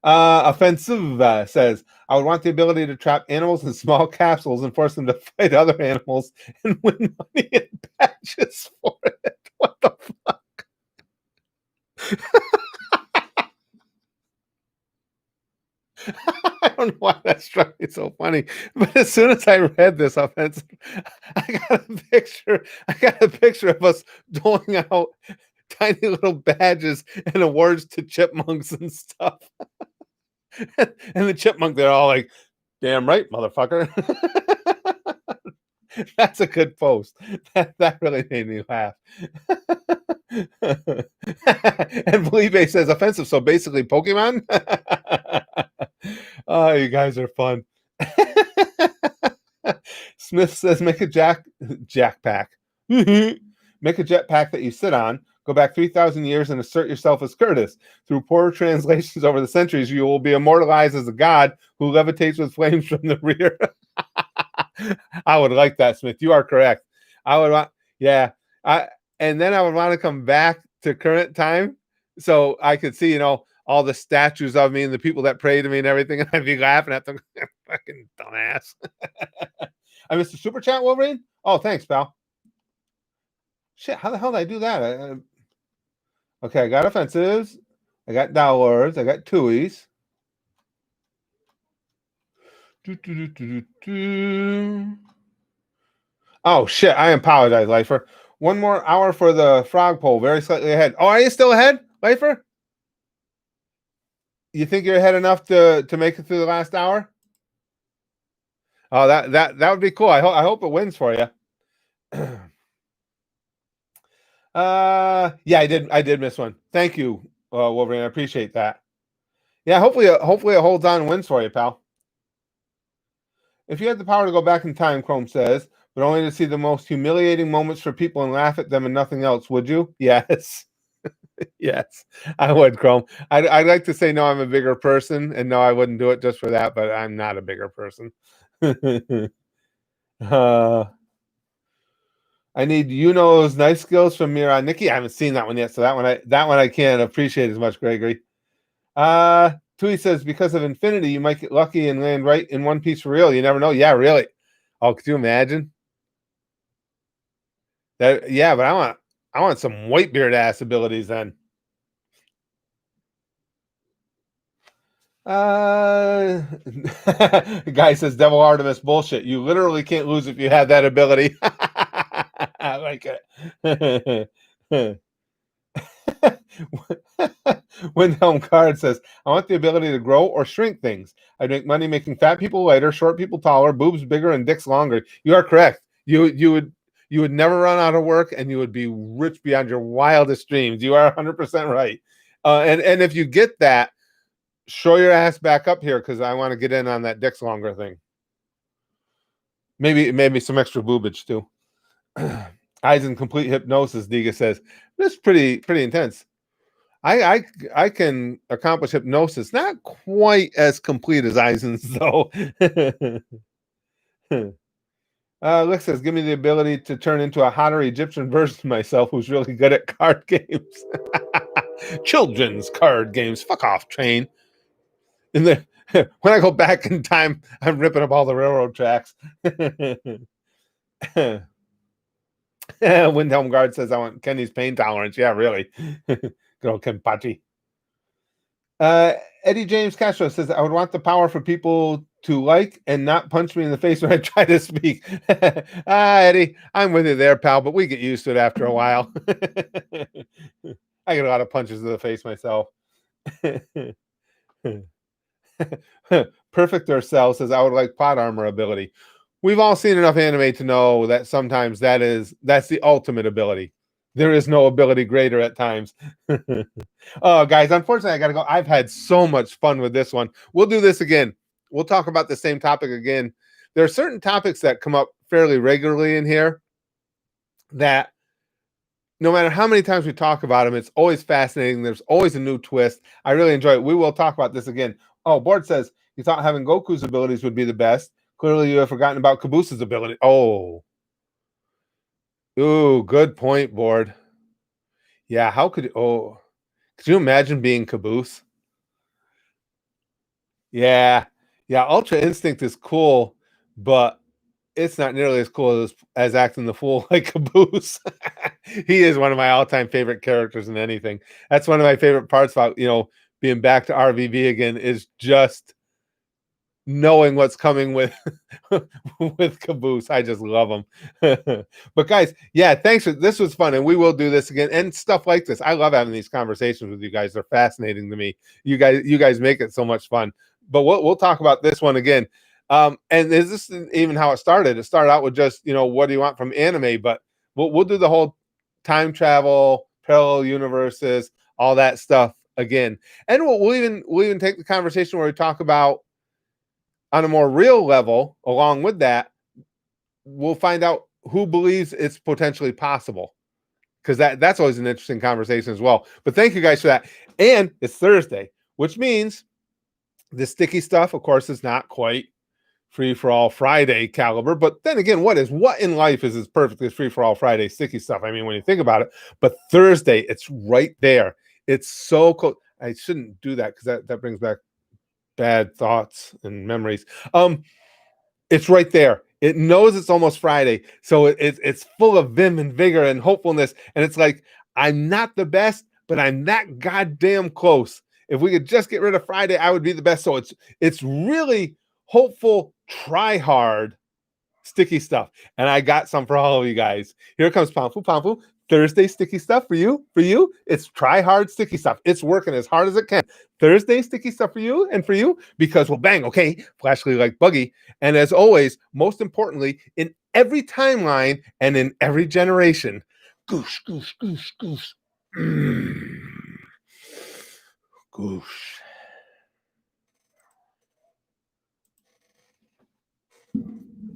Offensive says, I would want the ability to trap animals in small capsules and force them to fight other animals and win money and badges for it. What the fuck? I don't know why that struck me so funny, but as soon as I read this offensive, I got a picture of us doling out tiny little badges and awards to chipmunks and stuff. And the chipmunk, they're all like, damn right, motherfucker. That's a good post. That really made me laugh. And Felipe says offensive, so basically Pokemon. Oh, you guys are fun. Smith says make a jackpack. Make a jetpack that you sit on. Go back 3,000 years and assert yourself as Curtis. Through poor translations over the centuries, you will be immortalized as a god who levitates with flames from the rear. I would like that, Smith. You are correct. I would want, yeah. And then I would want to come back to current time so I could see, all the statues of me and the people that pray to me and everything, and I'd be laughing at them. Fucking dumbass. I missed the super chat, Wolverine. Oh, thanks, pal. Shit, how the hell did I do that? Okay, I got offensives. I got dollars. I got tuies. Oh, shit. I apologize, Lifer. One more hour for the frog poll. Very slightly ahead. Oh, are you still ahead, Lifer? You think you're ahead enough to make it through the last hour? Oh, that would be cool. I hope it wins for you. Yeah, I did miss one. Thank you, Wolverine. I appreciate that. Yeah, hopefully it holds on and wins for you, pal. If you had the power to go back in time, Chrome says, but only to see the most humiliating moments for people and laugh at them and nothing else, would you? Yes. Yes, I would, Chrome. I'd like to say no, I'm a bigger person, and no, I wouldn't do it just for that, but I'm not a bigger person. I need Yuno's nice skills from Mira Nikki. I haven't seen that one yet, so that one I can't appreciate as much, Gregory. Tui says because of infinity, you might get lucky and land right in One Piece for real. You never know. Yeah, really. Oh, could you imagine? That yeah, but I want some Whitebeard ass abilities then. Guy says Devil Artemis bullshit. You literally can't lose if you have that ability. I like it. Windhelm Card says, I want the ability to grow or shrink things. I'd make money making fat people lighter, short people taller, boobs bigger, and dicks longer. You are correct. You would never run out of work, and you would be rich beyond your wildest dreams. You are 100% right. And if you get that, show your ass back up here because I want to get in on that dicks longer thing. Maybe some extra boobage too. Eyes in complete hypnosis, Diga says. That's pretty intense. I can accomplish hypnosis, not quite as complete as Eisen's though. Lick says, give me the ability to turn into a hotter Egyptian version of myself who's really good at card games. Children's card games. Fuck off, Train. In the when I go back in time, I'm ripping up all the railroad tracks. Windhelm Guard says, I want Kenny's pain tolerance. Yeah, really. Good old Kenpachi. Eddie James Castro says, I would want the power for people to like and not punch me in the face when I try to speak. Eddie, I'm with you there, pal, but we get used to it after a while. I get a lot of punches to the face myself. Perfect Ourselves says, I would like plot armor ability. We've all seen enough anime to know that sometimes that's the ultimate ability. There is no ability greater at times. Oh, guys, unfortunately, I got to go. I've had so much fun with this one. We'll do this again. We'll talk about the same topic again. There are certain topics that come up fairly regularly in here that no matter how many times we talk about them, it's always fascinating. There's always a new twist. I really enjoy it. We will talk about this again. Oh, Board says, you thought having Goku's abilities would be the best. Clearly, you have forgotten about Cabooses' ability. Oh. Ooh, good point, Board. Yeah, could you imagine being Caboose? Yeah. Yeah, Ultra Instinct is cool, but it's not nearly as cool as acting the fool like Caboose. He is one of my all-time favorite characters in anything. That's one of my favorite parts about, being back to RVV again is just knowing what's coming with with Caboose. I just love him. But guys, yeah, thanks for this was fun, and we will do this again and stuff like this. I love having these conversations with you guys. They're fascinating to me. You guys make it so much fun. But we'll talk about this one again. And is this even how it started? It started out with just, what do you want from anime? But we'll do the whole time travel, parallel universes, all that stuff again. And we'll even take the conversation where we talk about on a more real level. Along with that, we'll find out who believes it's potentially possible, because that's always an interesting conversation as well. But thank you guys for that. And it's Thursday, which means the sticky stuff, of course, is not quite Free for All Friday caliber. But then again, what in life is as perfect as Free for All Friday sticky stuff? I mean, when you think about it. But Thursday, it's right there. It's so cool. I shouldn't do that because that brings back bad thoughts and memories. It's right there. It knows it's almost Friday, so it's full of vim and vigor and hopefulness. And it's like, I'm not the best, but I'm that goddamn close. If we could just get rid of Friday, I would be the best. So it's really hopeful, try hard, sticky stuff. And I got some for all of you guys. Here comes Pampu Pampu. Thursday sticky stuff for you. For you, it's try hard sticky stuff. It's working as hard as it can. Thursday sticky stuff for you and for you, because well, bang, okay, flashly like Buggy. And as always, most importantly, in every timeline and in every generation, goosh, goosh, goosh, goosh. Goosh.